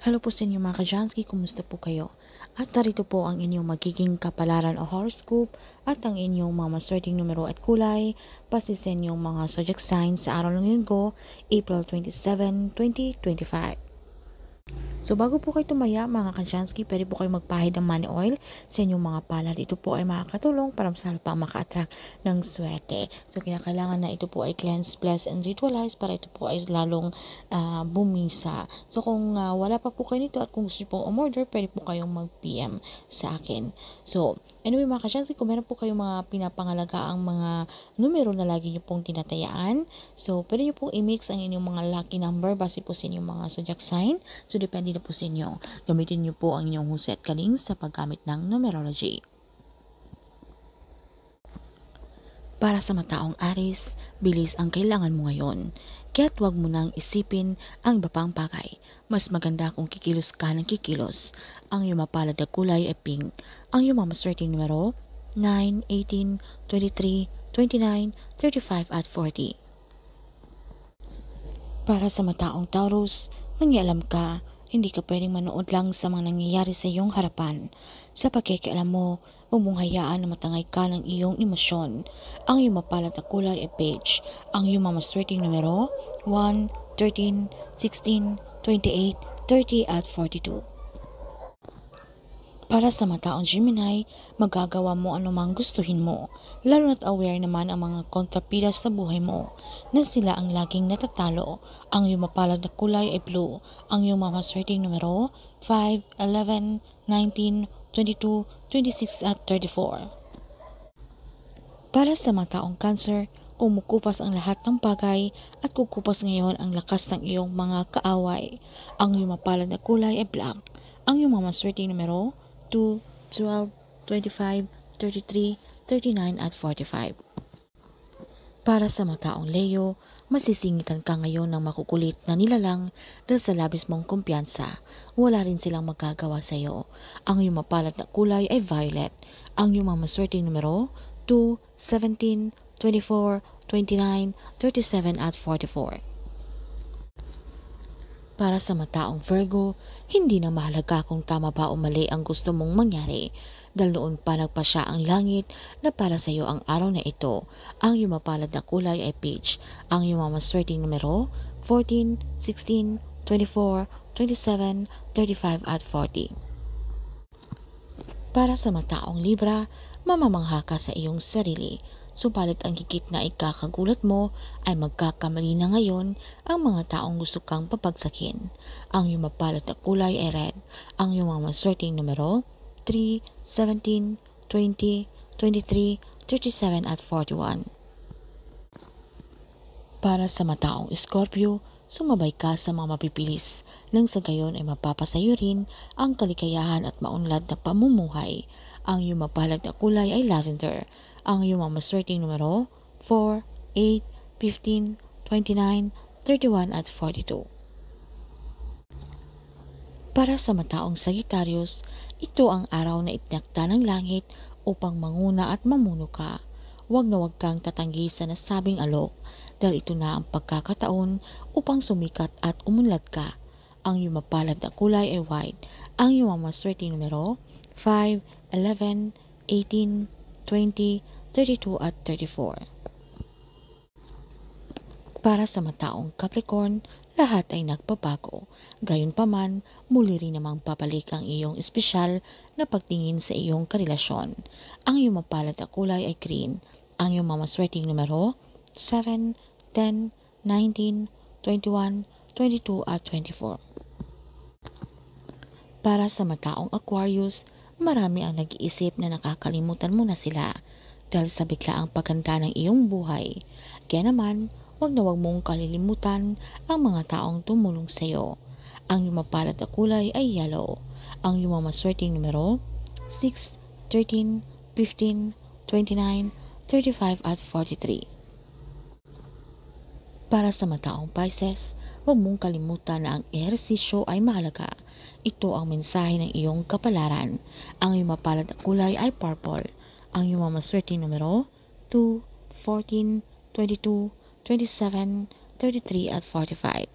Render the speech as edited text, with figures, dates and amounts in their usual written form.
Hello po sa inyo mga Kajansky, kumusta po kayo? At narito po ang inyong magiging kapalaran o horoscope at ang inyong mga maswerteng numero at kulay base sa inyong mga zodiac signs sa araw ng linggo, April 27, 2025. So bago po kayo tumaya mga Kajansky, pwede po kayo magpahid ng money oil sa inyong mga palad. Ito po ay makakatulong para mas lalo pa maka-attract ng swerte. So kinakailangan na ito po ay cleanse, bless, and ritualize para ito po ay lalong bumisa. So kung wala pa po kayo nito at kung gusto nyo pong umorder, pwede po kayong mag-PM sa akin. So anyway mga Kajansky, kung meron po kayong mga pinapangalaga ang mga numero na lagi nyo pong tinatayaan, so pwede nyo pong i-mix ang inyong mga lucky number base po sa inyong mga zodiac sign. So depende na po sa inyo. Gamitin nyo po ang inyong huset kaling sa paggamit ng numerology. Para sa mataong Aries, bilis ang kailangan mo ngayon. Kaya't huwag mo nang isipin ang iba pang bagay. Mas maganda kung kikilos ka ng kikilos. Ang iyong mapalad na kulay ay pink. Ang iyong mamaswerteng numero 9, 18, 23, 29, 35 at 40. Para sa mataong Taurus, mangialam ka. Hindi ka pwedeng manood lang sa mga nangyayari sa iyong harapan. Sa pagkikialam mo, huwag mong hayaan na matangay ka ng iyong emosyon. Ang iyong mapalad na kulay ay beige. Ang iyong mamaswerteng numero 1, 13, 16, 28, 30 at 42. Para sa mataong Gemini, magagawa mo anumang gustuhin mo, lalo na't aware naman ang mga kontrapida sa buhay mo, na sila ang laging natatalo. Ang iyong mapalad na kulay ay blue. Ang iyong mamaswerteng numero 5, 11, 19, 22, 26 at 34. Para sa mataong Cancer, kumukupas ang lahat ng bagay at kukupas ngayon ang lakas ng iyong mga kaaway. Ang iyong mapalad na kulay ay black. Ang iyong mamaswerteng numero 2, 12, 25, 33, 39 at 45. Para sa mataong Leo, masisingitan ka ngayon ng makukulit na nilalang dahil sa labis mong kumpiyansa. Wala rin silang magagawa sa iyo. Ang iyong mapalad na kulay ay violet. Ang iyong mamaswerteng numero 2, 17, 24, 29, 37 at 44. Para sa mataong Virgo, hindi na mahalaga kung tama ba o mali ang gusto mong mangyari dahil noon pa nagpasya ang langit na para sa iyo ang araw na ito. Ang iyong mapalad na kulay ay peach. Ang iyong mamaswerteng numero 14, 16, 24, 27, 35 at 40. Para sa mataong Libra, mamamangha ka sa iyong sarili. Subalit ang higit na ikakagulat mo ay magkakamali na ngayon ang mga taong gusto kang papagsakin. Ang iyong mapalad na kulay ay red. Ang iyong mga maswerteng numero 3, 17, 20, 23, 37 at 41. Para sa mataong Scorpio, sumabay ka sa mga mapipilis nang sa gayon ay mapapasayo rin ang kalikayahan at maunlad na pamumuhay. Ang iyong mapalad na kulay ay lavender. Ang iyong mga maswerteng numero 4, 8, 15, 29, 31 at 42. Para sa mataong Sagittarius, ito ang araw na itinakda ng langit upang manguna at mamuno ka. Huwag na huwag kang tatanggi sa nasabing alok dahil ito na ang pagkakataon upang sumikat at umunlad ka. Ang iyong mapalad na kulay ay white. Ang iyong mga maswerteng numero 5, 11, 18, 20, 32 at 34. Para sa mataong Capricorn, lahat ay nagbabago. Gayunpaman, muli rin namang papalik ang iyong espesyal na pagtingin sa iyong karelasyon. Ang iyong mapalad na kulay ay green. Ang iyong mamaswerteng numero 7, 10, 19, 21, 22 at 24. Para sa mataong Aquarius, marami ang nag-iisip na nakakalimutan mo na sila dahil sa biglaang paganda ng iyong buhay. Kaya naman, huwag na huwag mong kalilimutan ang mga taong tumulong sa iyo. Ang iyong mapalad na kulay ay yellow. Ang iyong maswerteng numero 6, 13, 15, 29, 35 at 43. Para sa mataong Pisces, huwag mong kalimutan na ang ehersisyo ay mahalaga. Ito ang mensahe ng iyong kapalaran. Ang iyong mapalad na kulay ay purple. Ang iyong mamaswerteng numero 2, 14, 22, 27, 33 at 45.